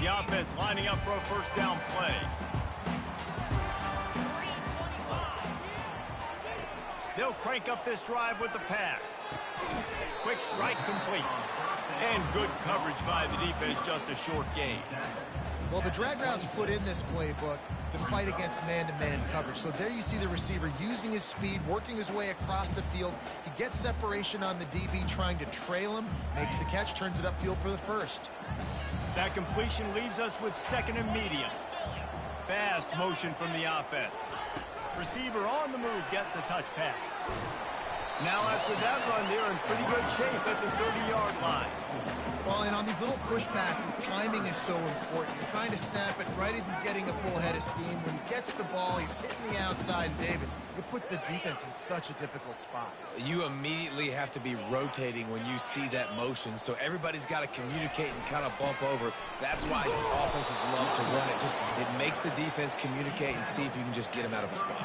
The offense lining up for a first down play. They'll crank up this drive with the pass. Quick strike complete. And good coverage by the defense, just a short gain. Well, the drag routes put in this playbook to fight against man-to-man coverage. So there you see the receiver using his speed, working his way across the field. He gets separation on the DB, trying to trail him, makes the catch, turns it upfield for the first. That completion leaves us with second and medium. Fast motion from the offense. Receiver on the move gets the touch pass. Now after that run, they're in pretty good shape at the 30-yard line. Well, and on these little push passes, timing is so important. You're trying to snap it right as he's getting a full head of steam. When he gets the ball, he's hitting the outside, and David, it puts the defense in such a difficult spot. You immediately have to be rotating when you see that motion, so everybody's got to communicate and kind of bump over. That's why offenses love to run it. It makes the defense communicate and see if you can just get him out of a spot.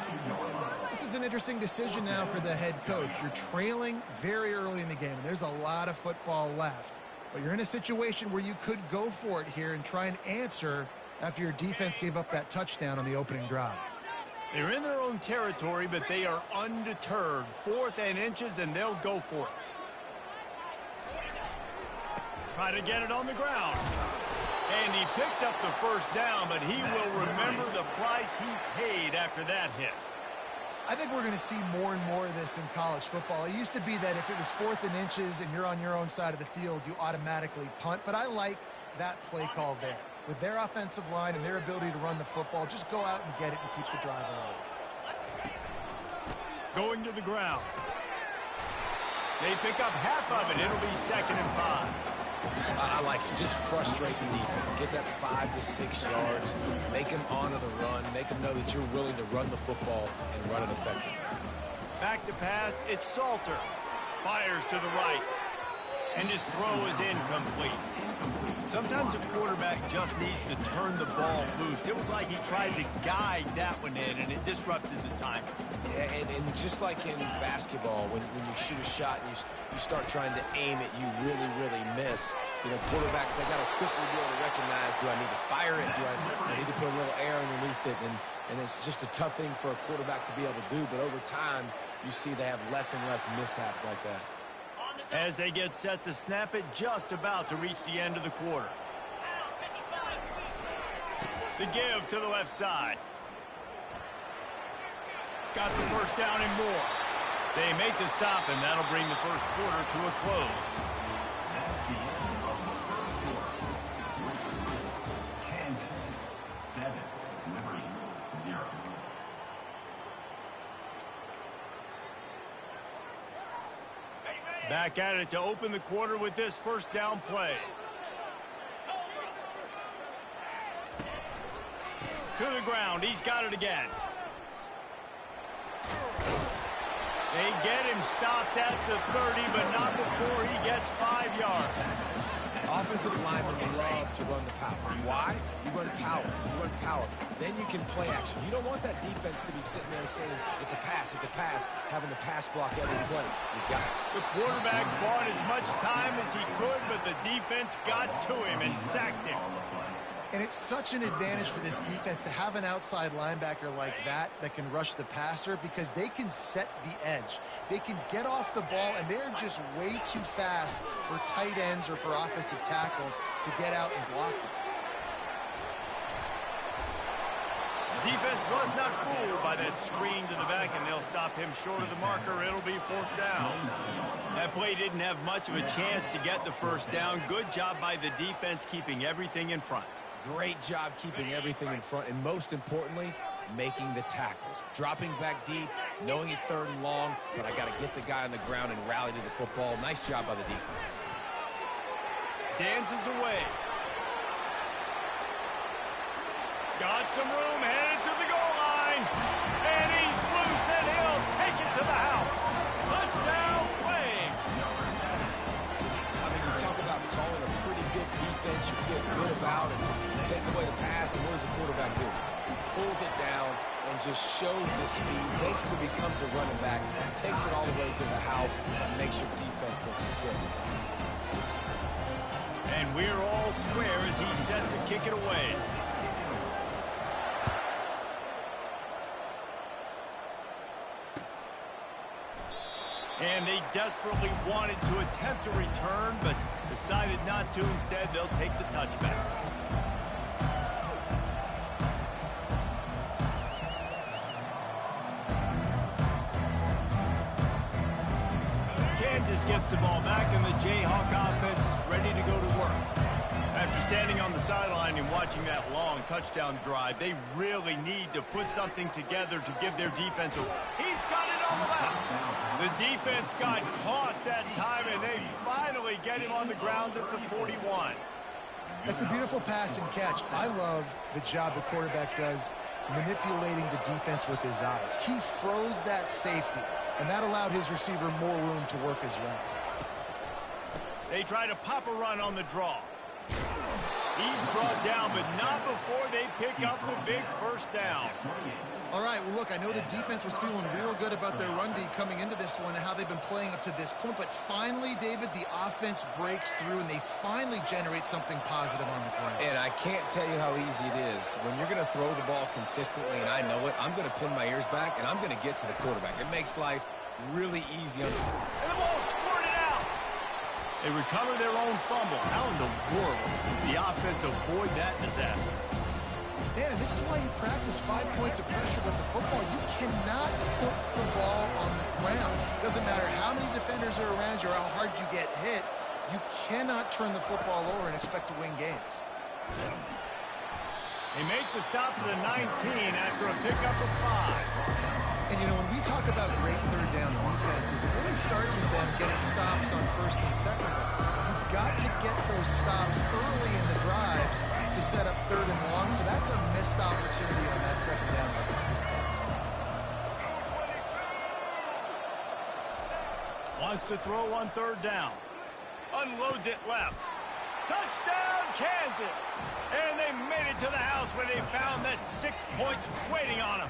This is an interesting decision now for the head coach. You're trailing very early in the game, and there's a lot of football left. But you're in a situation where you could go for it here and try and answer after your defense gave up that touchdown on the opening drive. They're in their own territory, but they are undeterred. 4th and inches, and they'll go for it. Try to get it on the ground. And he picks up the first down, but he will remember the price he paid after that hit. I think we're going to see more and more of this in college football. It used to be that if it was 4th and inches and you're on your own side of the field, you automatically punt. But I like that play call there. With their offensive line and their ability to run the football, just go out and get it and keep the drive alive. Going to the ground. They pick up half of it. It'll be 2nd and 5. I like it. Just frustrate the defense. Get that 5 to 6 yards. Make them honor the run. Make them know that you're willing to run the football and run it effectively. Back to pass. It's Salter. Fires to the right. And his throw is incomplete. Sometimes a quarterback just needs to turn the ball loose. It was like he tried to guide that one in, and it disrupted the timing. Yeah, and just like in basketball, when you shoot a shot and you start trying to aim it, you really, really miss. You know, quarterbacks, they got to quickly be able to recognize, do I need to fire it? Do I need to put a little air underneath it? And it's just a tough thing for a quarterback to be able to do. But over time, you see they have less and less mishaps like that. As they get set to snap it, just about to reach the end of the quarter. The give to the left side. Got the first down and more. They make the stop, and that'll bring the first quarter to a close. Kansas 7, Liberty 0. Back at it to open the quarter with this first down play. To the ground. He's got it again. They get him stopped at the 30, but not before he gets 5 yards. Offensive linemen love to run the power. Why? You run power. You run power. Then you can play action. You don't want that defense to be sitting there saying, it's a pass, having to pass block every play. You got it. The quarterback bought as much time as he could, but the defense got to him and sacked him. And it's such an advantage for this defense to have an outside linebacker like that can rush the passer, because they can set the edge. They can get off the ball, and they're just way too fast for tight ends or for offensive tackles to get out and block them. Defense was not fooled by that screen to the back, and they'll stop him short of the marker. It'll be 4th down. That play didn't have much of a chance to get the first down. Good job by the defense keeping everything in front. Great job keeping everything in front, and most importantly, making the tackles. Dropping back deep, knowing he's 3rd and long, but I got to get the guy on the ground and rally to the football. Nice job by the defense. Dances away. Got some room, headed to the goal line. And he's loose, and he'll take it to the house. Touchdown, Flames. I mean, you talk about calling a pretty good defense you feel good about, and you take away the pass, and what does the quarterback do? He pulls it down and just shows the speed, basically becomes a running back, takes it all the way to the house, and makes your defense look silly. And we're all square as he's set to kick it away. And they desperately wanted to attempt a return, but decided not to. Instead, they'll take the touchback. Kansas gets the ball back, and the Jayhawk offense is ready to go to work. After standing on the sideline and watching that long touchdown drive, they really need to put something together to give their defense a... He's got it on the left. The defense got caught that time, and they finally get him on the ground at the 41. That's a beautiful pass and catch. I love the job the quarterback does manipulating the defense with his eyes. He froze that safety, and that allowed his receiver more room to work his route. They try to pop a run on the draw. He's brought down, but not before they pick up the big first down. All right, well, look, I know the defense was feeling real good about their run D coming into this one and how they've been playing up to this point, but finally, David, the offense breaks through, and they finally generate something positive on the ground. And I can't tell you how easy it is. When you're going to throw the ball consistently, and I know it, I'm going to pin my ears back, and I'm going to get to the quarterback. It makes life really easy. And the ball squirted out. They recover their own fumble. How in the world did the offense avoid that disaster? Man, and this is why you practice 5 points of pressure with the football. You cannot put the ball on the ground. It doesn't matter how many defenders are around you or how hard you get hit. You cannot turn the football over and expect to win games. They make the stop to the 19 after a pickup of 5. And, you know, when we talk about great third down defenses, it really starts with them getting stops on first and second down. You've got to get those stops early in the drives to set up third and long, so that's a missed opportunity on that second down by this defense. Wants to throw on third down. Unloads it left. Touchdown, Kansas! And they made it to the house where they found that 6 points waiting on them.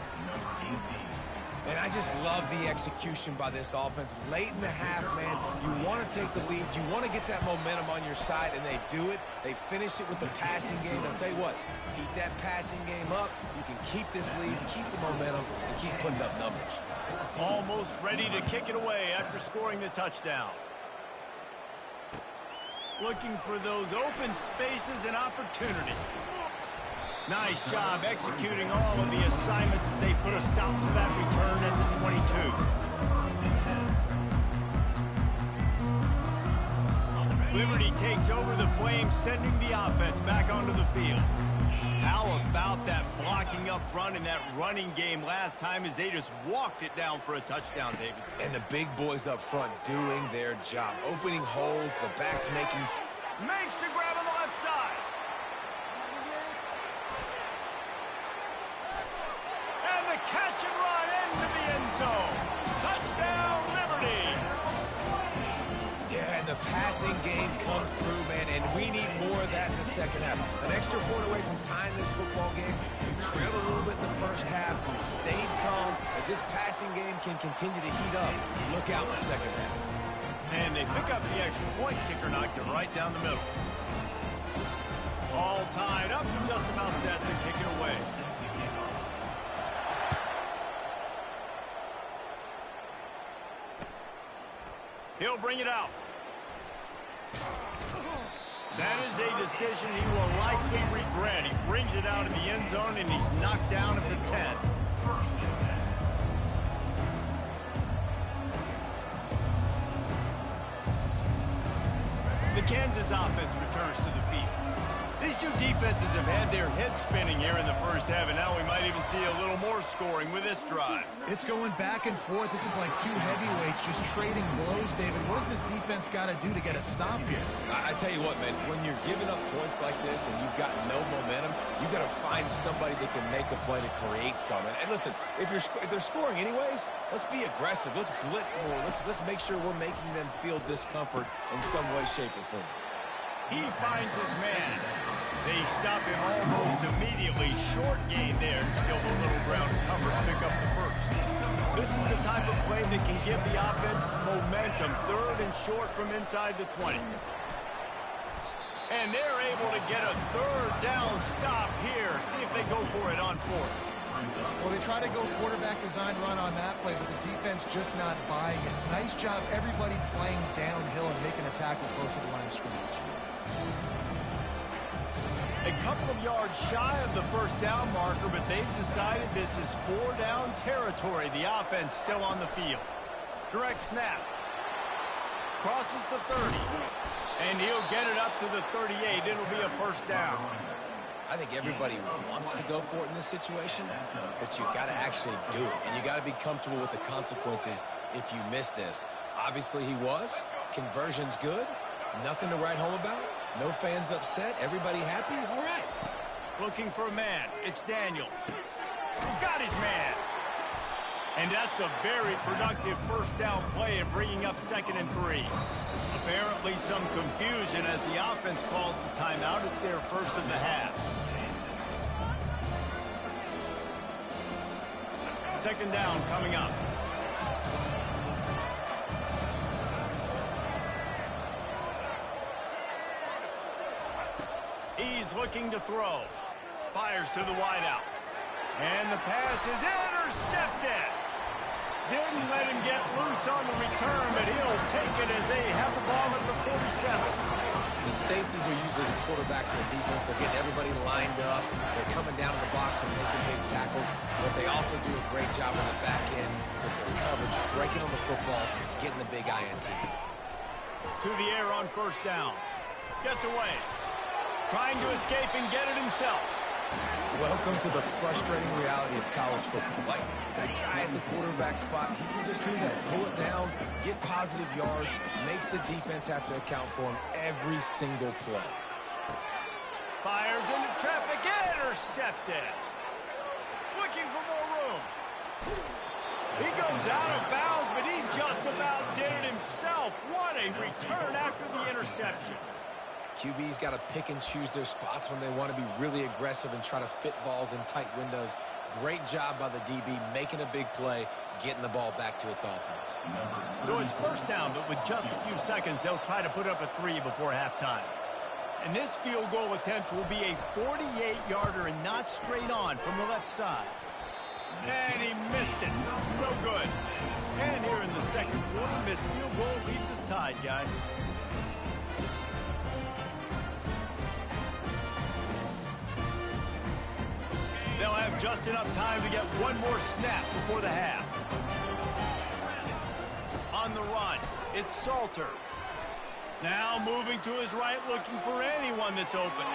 And I just love the execution by this offense. Late in the half, man, you want to take the lead. You want to get that momentum on your side, and they do it. They finish it with the passing game. I'll tell you what, keep that passing game up. You can keep this lead, keep the momentum, and keep putting up numbers. Almost ready to kick it away after scoring the touchdown. Looking for those open spaces and opportunity. Nice job executing all of the assignments as they put a stop to that return at the 22. Liberty takes over the Flames, sending the offense back onto the field. How about that blocking up front and that running game last time as they just walked it down for a touchdown, David? And the big boys up front doing their job. Opening holes, the backs making... Makes the grab on the left side. And the catch and run into the end zone. Touchdown, Liberty. Yeah, and the passing game comes through, man, and we need more of that in the second half. An extra point away from tying this football game. We trailed a little bit in the first half. We stayed calm. If this passing game can continue to heat up, look out in the second half. And they pick up the extra point. Kicker knocked it right down the middle. All tied up, just about set to kick it away. He'll bring it out. That is a decision he will likely regret. He brings it out of the end zone, and he's knocked down at the 10. The Kansas offense returns to the field. These two defenses have had their heads spinning here in the first half, and now we might even see a little more scoring with this drive. It's going back and forth. This is like two heavyweights just trading blows, David. What does this defense got to do to get a stop here? I tell you what, man, when you're giving up points like this and you've got no momentum, you've got to find somebody that can make a play to create something. And listen, if they're scoring anyways, let's be aggressive. Let's blitz more. Let's make sure we're making them feel discomfort in some way, shape, or form. He finds his man. They stop him almost immediately. Short gain there. Still a little ground cover to pick up the first. This is the type of play that can give the offense momentum. Third and short from inside the 20. And they're able to get a third down stop here. See if they go for it on fourth. Well, they try to go quarterback design run on that play, but the defense just not buying it. Nice job, everybody playing downhill and making a tackle close to the line of scrimmage. A couple of yards shy of the first down marker, but they've decided this is 4-down territory. The offense still on the field. Direct snap. Crosses the 30. And he'll get it up to the 38. It'll be a first down. I think everybody wants to go for it in this situation, but you got to actually do it, and you got to be comfortable with the consequences if you miss this. Obviously, he was. Conversion's good. Nothing to write home about. No fans upset. Everybody happy. All right. Looking for a man. It's Daniels. Got his man. And that's a very productive first down play and bringing up 2nd and 3. Apparently some confusion as the offense calls the timeout. It's their first of the half. 2nd down coming up. He's looking to throw. Fires to the wideout. And the pass is intercepted. Didn't let him get loose on the return, but he'll take it as they have the ball at the 47. The safeties are usually the quarterbacks in the defense. They're getting everybody lined up. They're coming down to the box and making big tackles. But they also do a great job on the back end with their coverage, breaking on the football, getting the big INT. To the air on first down. Gets away. Trying to escape and get it himself. Welcome to the frustrating reality of college football. Like, that guy at the quarterback spot, he can just do that. Pull it down, get positive yards, makes the defense have to account for him every single play. Fires into traffic, intercepted. Looking for more room. He goes out of bounds, but he just about did it himself. What a return after the interception. QB's got to pick and choose their spots when they want to be really aggressive and try to fit balls in tight windows. Great job by the DB, making a big play, getting the ball back to its offense. So it's first down, but with just a few seconds, they'll try to put up a 3 before halftime. And this field goal attempt will be a 48-yarder and not straight on from the left side. And he missed it. No good. And here in the second quarter, missed field goal leaves us tied, guys. They'll have just enough time to get one more snap before the half. On the run, it's Salter. Now moving to his right, looking for anyone that's open.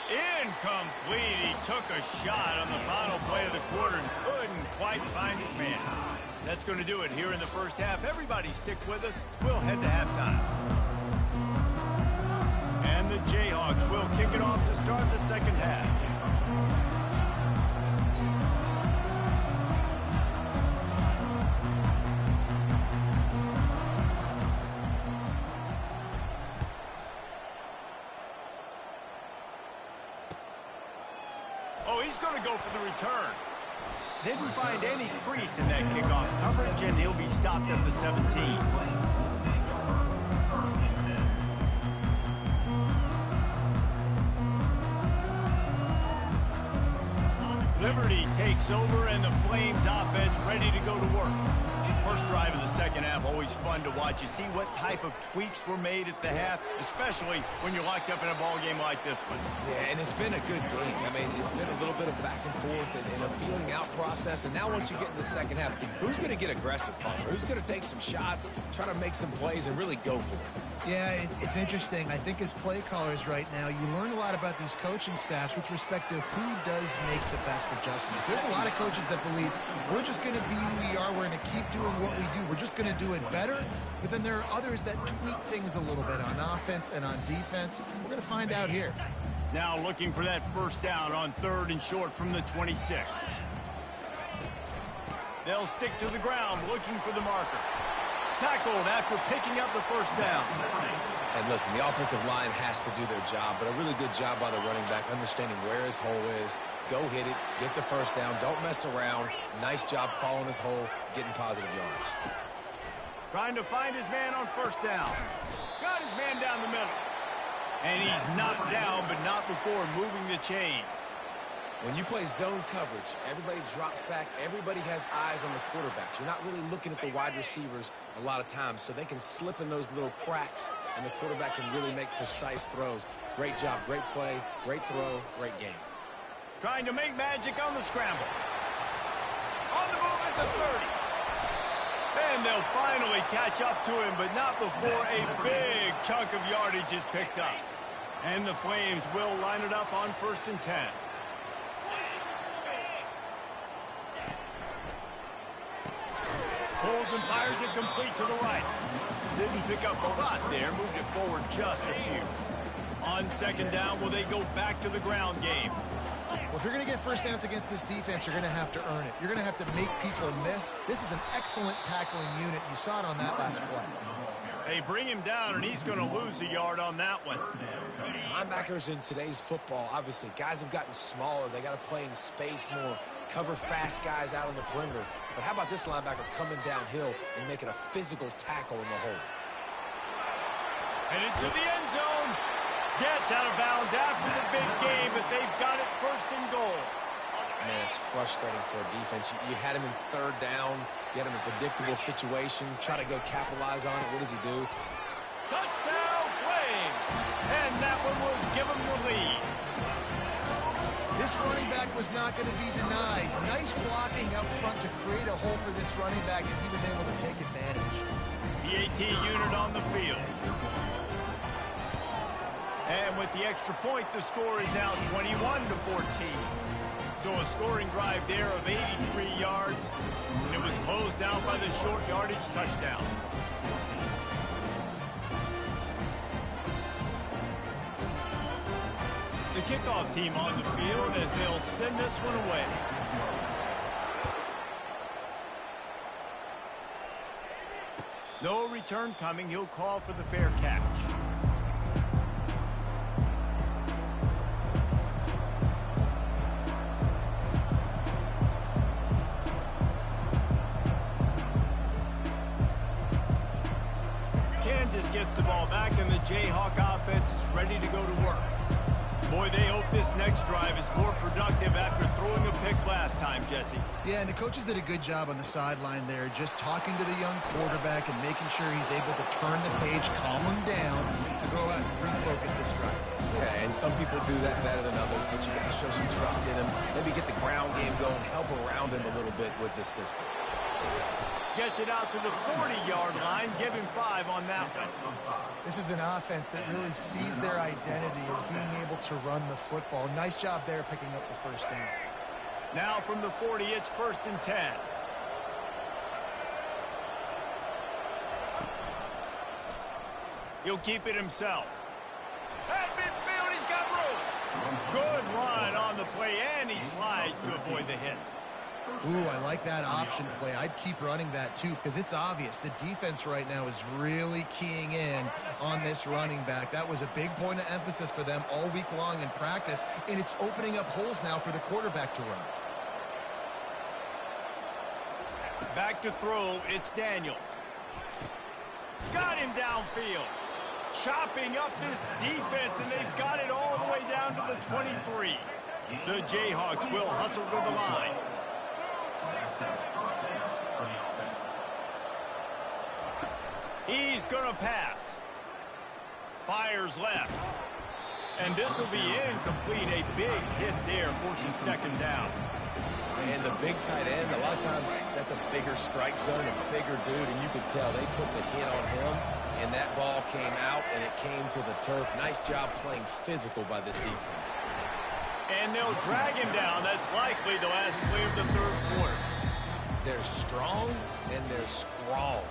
Incomplete. He took a shot on the final play of the quarter and couldn't quite find his man. That's going to do it here in the first half. Everybody stick with us. We'll head to halftime. And the Jayhawks will kick it off to start the second half. Oh, he's going to go for the return. Didn't find any crease in that kickoff coverage, and he'll be stopped at the 17. Liberty takes over, and the Flames offense ready to go to work. First drive of the second half, always fun to watch. You see what type of tweaks were made at the half, especially when you're locked up in a ball game like this one. Yeah, and it's been a good game. I mean, it's been a little bit of back and forth and a feeling out process. And now once you get in the second half, who's going to get aggressive, Palmer? Who's going to take some shots, try to make some plays, and really go for it? Yeah, it's interesting. I think as play callers right now, you learn a lot about these coaching staffs with respect to who does make the best adjustments. There's a lot of coaches that believe we're just going to be who we are. We're going to keep doing what we do. We're just going to do it better. But then there are others that tweak things a little bit on offense and on defense. We're going to find out here. Now looking for that first down on 3rd and short from the 26. They'll stick to the ground looking for the marker. Tackled after picking up the first down. And listen, the offensive line has to do their job, but a really good job by the running back, understanding where his hole is. Go hit it, get the first down, don't mess around. Nice job following his hole, getting positive yards. Trying to find his man on first down. Got his man down the middle. And he's knocked down, but not before moving the chains. When you play zone coverage, everybody drops back. Everybody has eyes on the quarterbacks. You're not really looking at the wide receivers a lot of times, so they can slip in those little cracks, and the quarterback can really make precise throws. Great job, great play, great throw, great game. Trying to make magic on the scramble. On the move at the 30. And they'll finally catch up to him, but not before a big chunk of yardage is picked up. And the Flames will line it up on 1st and 10. Pulls and fires it complete to the right. Didn't pick up a lot there, moved it forward just a few. On 2nd down, will they go back to the ground game? Well, if you're going to get first downs against this defense, you're going to have to earn it. You're going to have to make people miss. This is an excellent tackling unit. You saw it on that last play. They bring him down, and he's going to lose a yard on that one. Linebackers in today's football, obviously, guys have gotten smaller. They got to play in space more, cover fast guys out on the perimeter. But how about this linebacker coming downhill and making a physical tackle in the hole? And into the end zone. Gets out of bounds after the big game, but they've got it 1st and goal. Man, it's frustrating for a defense. You had him in 3rd down. You had him in a predictable situation. Try to go capitalize on it. What does he do? Touchdown, Flames! And that one will give them the lead. This running back was not going to be denied. Nice blocking up front to create a hole for this running back, and he was able to take advantage. The AT unit on the field. And with the extra point, the score is now 21-14. So a scoring drive there of 83 yards. And it was closed out by the short yardage touchdown. The kickoff team on the field as they'll send this one away. No return coming. He'll call for the fair catch. Kansas gets the ball back, and the Jayhawk offense is ready to go to work. Boy, they hope this next drive is more productive after throwing a pick last time, Jesse. Yeah, and the coaches did a good job on the sideline there, just talking to the young quarterback and making sure he's able to turn the page, calm him down, to go out and refocus this drive. Yeah, and some people do that better than others, but you got to show some trust in him. Maybe get the ground game going, help around him a little bit with this system. Gets it out to the 40-yard line. Give him 5 on that one. This is an offense that really sees their identity as being able to run the football. Nice job there picking up the first down. Now from the 40, it's 1st and 10. He'll keep it himself. At midfield, he's got room. Good run on the play, and he slides to avoid the hit. Ooh, I like that option play. I'd keep running that too because it's obvious. The defense right now is really keying in on this running back. That was a big point of emphasis for them all week long in practice, and it's opening up holes now for the quarterback to run. Back to throw, it's Daniels. Got him downfield. Chopping up this defense, and they've got it all the way down to the 23. The Jayhawks will hustle to the line. He's going to pass. Fires left. And this will be incomplete. A big hit there forces 2nd down. And the big tight end, a lot of times that's a bigger strike zone, a bigger dude, and you could tell they put the hit on him, and that ball came out, and it came to the turf. Nice job playing physical by this defense. And they'll drag him down. That's likely the last play of the 3rd quarter. They're strong, and they're scrawl.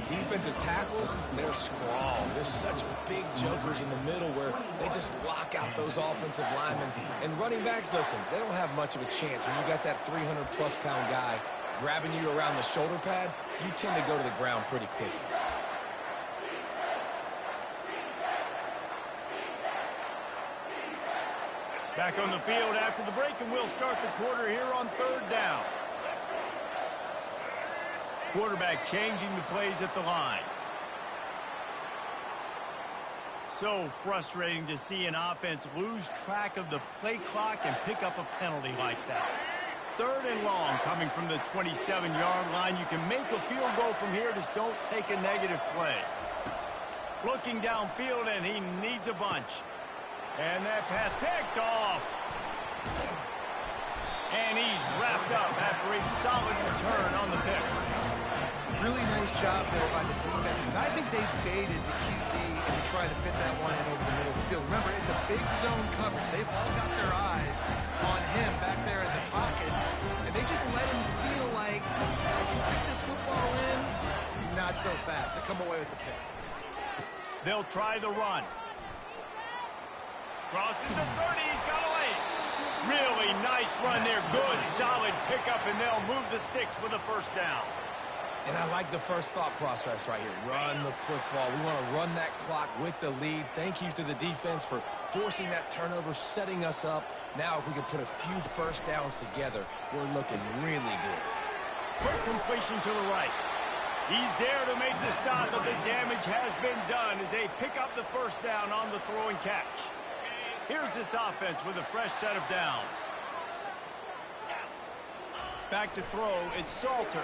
Defensive tackles, they're scrawl. There's such big jokers in the middle where they just lock out those offensive linemen. And running backs, listen, they don't have much of a chance. When you got that 300-plus pound guy grabbing you around the shoulder pad, you tend to go to the ground pretty quickly. Back on the field after the break, and we'll start the quarter here on 3rd down. Quarterback changing the plays at the line. so frustrating to see an offense lose track of the play clock and pick up a penalty like that. 3rd and long coming from the 27-yard line. You can make a field goal from here, just don't take a negative play. Looking downfield, and he needs a bunch. And that pass picked off. And he's wrapped up after a solid return on the pick. Really nice job there by the defense, because I think they baited the QB into trying to fit that one in over the middle of the field. Remember, it's a big zone coverage. They've all got their eyes on him back there in the pocket, and they just let him feel like, I can fit this football in. Not so fast. They come away with the pick. They'll try the run. Crosses the 30. He's got a lane. Really nice run there. Good, solid pickup, and they'll move the sticks with a first down. And I like the first thought process right here. Run the football. We want to run that clock with the lead. Thank you to the defense for forcing that turnover, setting us up. Now if we can put a few first downs together, we're looking really good. Quick completion to the right. He's there to make the stop, but the damage has been done as they pick up the first down on the throw and catch. Here's this offense with a fresh set of downs. Back to throw, it's Salter.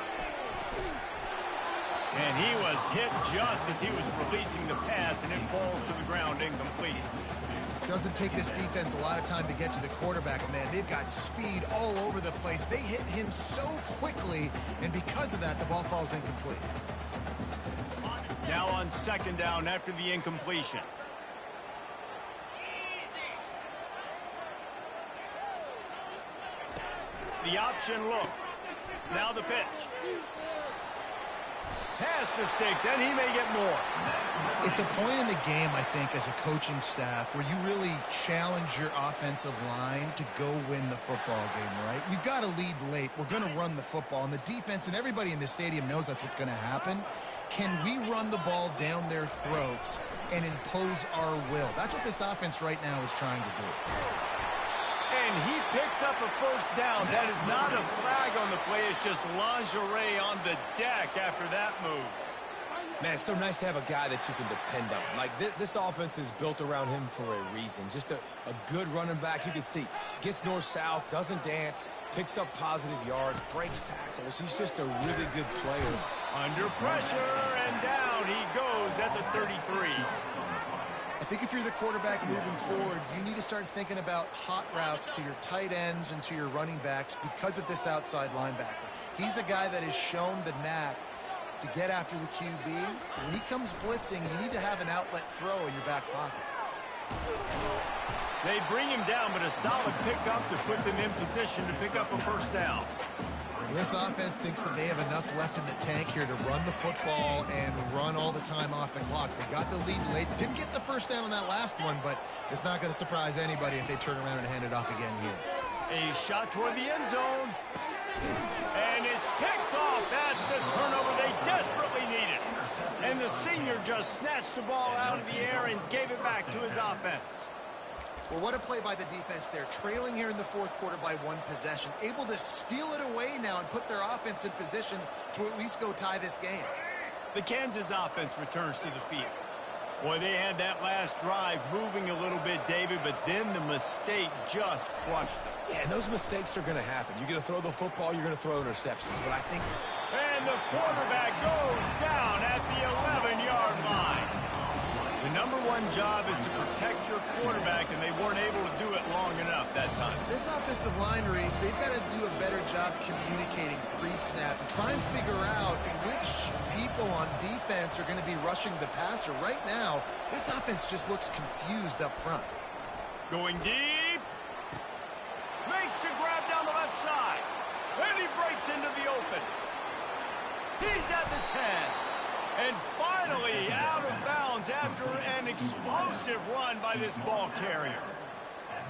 And he was hit just as he was releasing the pass, and it falls to the ground incomplete. Doesn't take this defense a lot of time to get to the quarterback, man. They've got speed all over the place. They hit him so quickly, and because of that, the ball falls incomplete. Now on 2nd down after the incompletion. The option look. Now the pitch. Pass the sticks, and he may get more. It's a point in the game, I think, as a coaching staff, where you really challenge your offensive line to go win the football game, right? We've got to lead late. We're going to run the football, and the defense and everybody in the stadium knows that's what's going to happen. Can we run the ball down their throats and impose our will? That's what this offense right now is trying to do. And he picks up a first down. That is not a flag on the play. It's just lingerie on the deck after that move. Man, it's so nice to have a guy that you can depend on. Like, this offense is built around him for a reason. Just a good running back. You can see, gets north-south, doesn't dance, picks up positive yards, breaks tackles. He's just a really good player. Under pressure, and down he goes at the 33. I think if you're the quarterback moving forward, you need to start thinking about hot routes to your tight ends and to your running backs because of this outside linebacker. He's a guy that has shown the knack to get after the QB. When he comes blitzing, you need to have an outlet throw in your back pocket. They bring him down, but a solid pickup to put them in position to pick up a first down. This offense thinks that they have enough left in the tank here to run the football and run all the time off the clock. They got the lead late. Didn't get the first down on that last one, but it's not going to surprise anybody if they turn around and hand it off again here. A shot toward the end zone. And it's picked off. That's the turnover they desperately needed. And the senior just snatched the ball out of the air and gave it back to his offense. Well, what a play by the defense there. Trailing here in the 4th quarter by 1 possession. Able to steal it away now and put their offense in position to at least go tie this game. The Kansas offense returns to the field. Boy, they had that last drive moving a little bit, David, but then the mistake just crushed them. Yeah, and those mistakes are going to happen. You're going to throw the football, you're going to throw interceptions. But I think... And the quarterback goes down at the 11-yard line. The number one job is to protect your quarterback, and they weren't able to do it long enough that time. This offensive line, Reese, they've got to do a better job communicating pre-snap and try and figure out which people on defense are going to be rushing the passer. Right now, this offense just looks confused up front. Going deep. Makes the grab down the left side. And he breaks into the open. He's at the 10. And finally out of bounds after an explosive run by this ball carrier.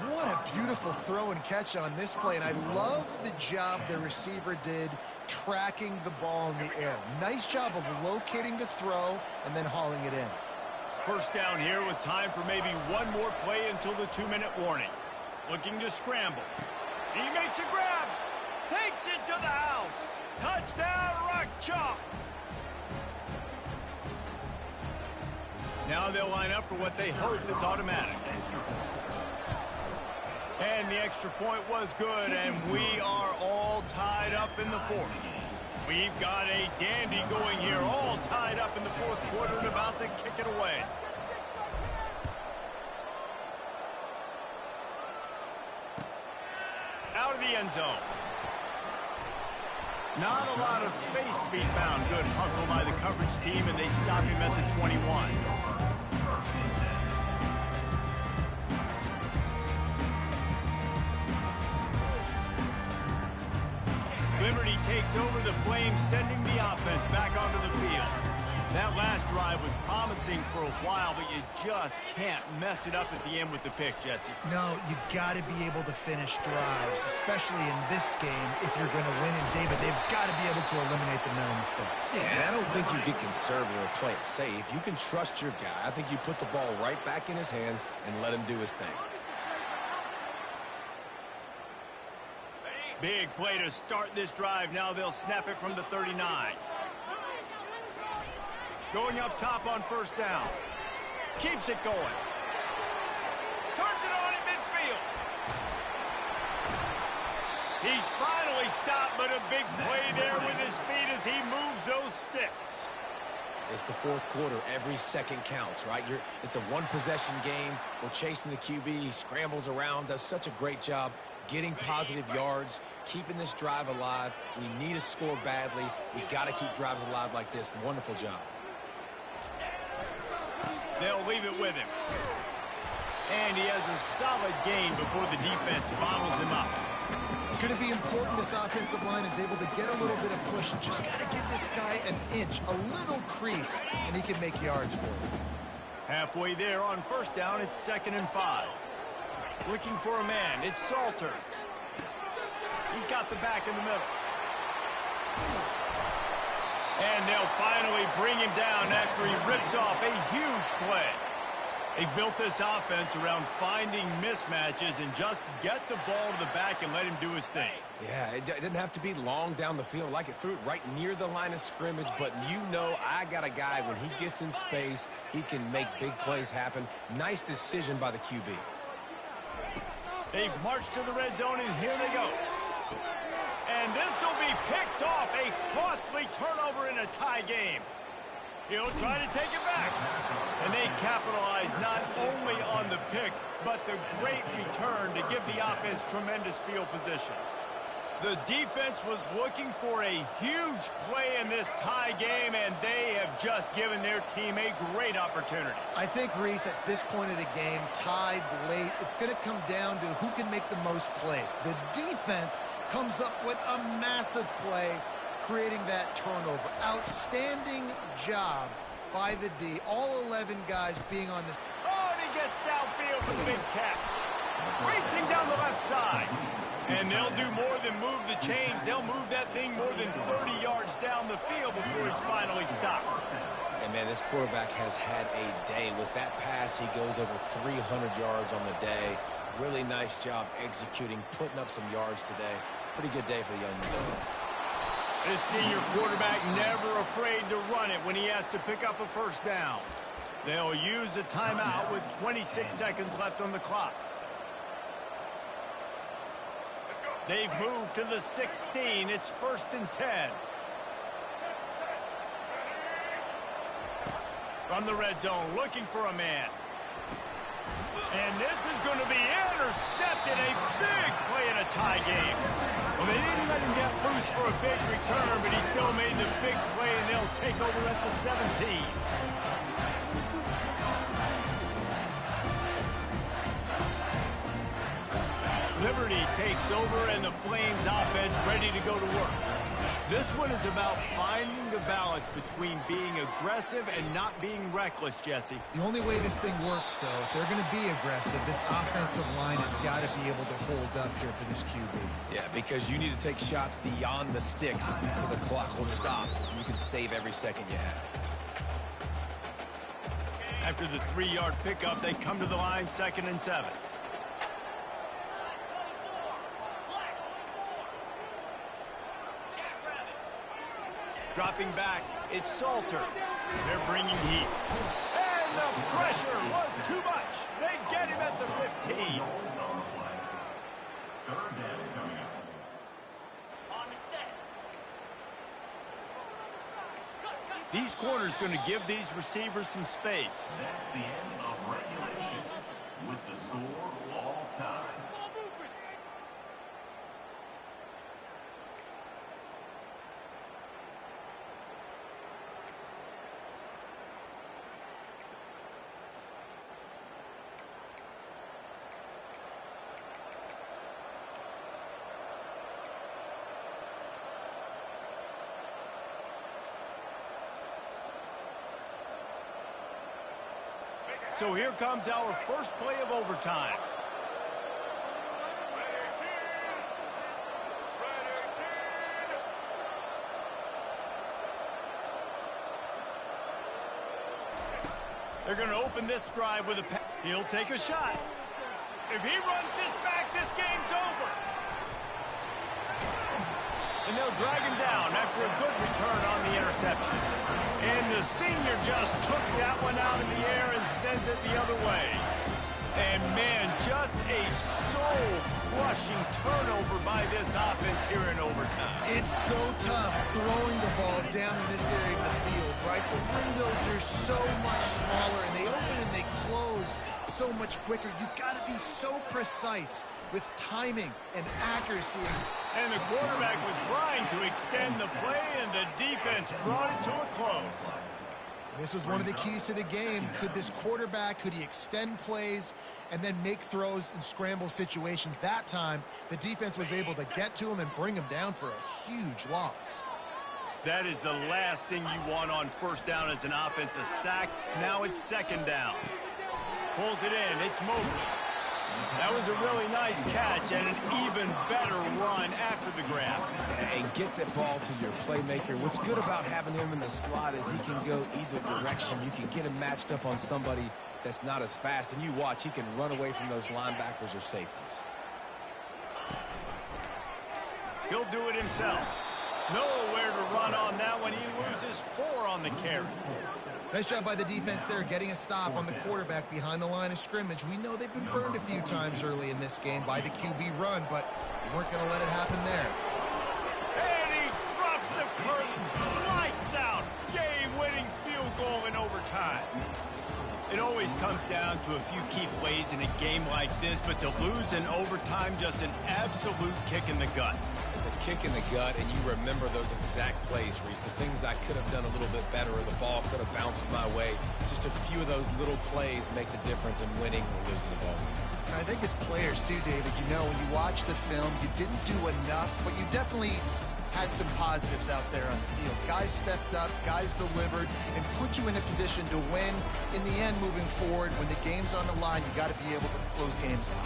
What a beautiful throw and catch on this play, and I love the job the receiver did tracking the ball in the air. Nice job of locating the throw and then hauling it in. First down here with time for maybe one more play until the 2-minute warning. Looking to scramble. He makes a grab. Takes it to the house. Touchdown, Rock Chalk. Now they'll line up for what they hope is automatic. And the extra point was good, and we are all tied up in the fourth. We've got a dandy going here, all tied up in the fourth quarter and about to kick it away. Out of the end zone. Not a lot of space to be found. Good hustle by the coverage team, and they stop him at the 21. Liberty takes over the Flames, sending the offense back onto the field. That last drive was promising for a while, but you just can't mess it up at the end with the pick, Jesse. No, you got to be able to finish drives, especially in this game. If you're going to win in David, they've got to be able to eliminate the mental mistakes. Yeah, and I don't think you get conservative or play it safe. You can trust your guy. I think you put the ball right back in his hands and let him do his thing. Big play to start this drive. Now they'll snap it from the 39. Going up top on first down. Keeps it going. Turns it on in midfield. He's finally stopped, but a big play there with his speed as he moves those sticks. It's the fourth quarter. Every second counts, right? It's a one-possession game. We're chasing the QB. He scrambles around, does such a great job getting positive yards, keeping this drive alive. We need to score badly. We got to keep drives alive like this. Wonderful job. They'll leave it with him. And he has a solid gain before the defense bottles him up. It's going to be important this offensive line is able to get a little bit of push. Just got to give this guy an inch, a little crease, and he can make yards for it. Halfway there on first down, it's 2nd and 5. Looking for a man. It's Salter. He's got the back in the middle. And they'll finally bring him down after he rips off a huge play. They built this offense around finding mismatches and just get the ball to the back and let him do his thing. Yeah, it didn't have to be long down the field. Like it threw it right near the line of scrimmage, but you know I got a guy, when he gets in space, he can make big plays happen. Nice decision by the QB. They've marched to the red zone, and here they go. And this will be picked off, a costly turnover in a tie game. He'll try to take it back. And they capitalize not only on the pick, but the great return to give the offense tremendous field position. The defense was looking for a huge play in this tie game, and they have just given their team a great opportunity. I think, Reese, at this point of the game, tied late, it's going to come down to who can make the most plays. The defense comes up with a massive play, creating that turnover. Outstanding job by the D. All 11 guys being on this. Oh, and he gets downfield for the big catch. Racing down the left side. And they'll do more than move the chains. They'll move that thing more than 30 yards down the field before he's finally stopped. And, man, this quarterback has had a day. With that pass, he goes over 300 yards on the day. Really nice job executing, putting up some yards today. Pretty good day for the young man. This senior quarterback never afraid to run it when he has to pick up a first down. They'll use a timeout with 26 seconds left on the clock. They've moved to the 16. It's 1st and 10. From the red zone, looking for a man. And this is going to be intercepted. A big play in a tie game. Well, they didn't let him get loose for a big return, but he still made the big play, and they'll take over at the 17. Liberty takes over, and the Flames offense ready to go to work. This one is about finding the balance between being aggressive and not being reckless, Jesse. The only way this thing works, though, if they're going to be aggressive, this offensive line has got to be able to hold up here for this QB. Yeah, because you need to take shots beyond the sticks so the clock will stop. You can save every second you have. After the 3-yard pickup, they come to the line, 2nd and 7. Dropping back, it's Salter. They're bringing heat. And the pressure was too much. They get him at the 15. Third down coming up. These corners going to give these receivers some space. That's the end of regulation with the score all time. So here comes our first play of overtime. They're going to open this drive with a pass. He'll take a shot. If he runs this back, this game's over. And they'll drag him down after a good return on the interception. And the senior just took that one out in the air and sends it the other way. And, man, just a soul-crushing turnover by this offense here in overtime. It's so tough throwing the ball down in this area of the field, right? The windows are so much smaller, and they open and they close so much quicker. You've got to be so precise with timing and accuracy. And the quarterback was trying to extend the play, and the defense brought it to a close. This was one of the keys to the game. Could this quarterback, could he extend plays and then make throws in scramble situations? That time, the defense was able to get to him and bring him down for a huge loss. That is the last thing you want on first down as an offensive sack. Now it's second down. Pulls it in. It's Mobley. That was a really nice catch and an even better run after the grab. And get that ball to your playmaker. What's good about having him in the slot is he can go either direction. You can get him matched up on somebody that's not as fast, and you watch, he can run away from those linebackers or safeties. He'll do it himself. Nowhere to run on that one. He loses 4 on the carry. Nice job by the defense there, getting a stop on the quarterback behind the line of scrimmage. We know they've been burned a few times early in this game by the QB run, but we weren't going to let it happen there. And he drops the curtain. Lights out. Game-winning field goal in overtime. It always comes down to a few key plays in a game like this, but to lose in overtime, just an absolute kick in the gut. It's a kick in the gut, and you remember those exact plays, Reese. The things I could have done a little bit better, or the ball could have bounced my way. Just a few of those little plays make the difference in winning or losing the ball. I think as players too, David, you know, when you watch the film, you didn't do enough, but you definitely had some positives out there on the field. Guys stepped up, guys delivered, and put you in a position to win. In the end, moving forward, when the game's on the line, you got to be able to close games out.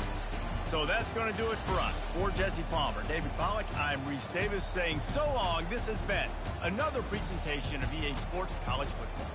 So that's going to do it for us. For Jesse Palmer, David Pollack, I'm Reese Davis saying so long. This has been another presentation of EA Sports College Football.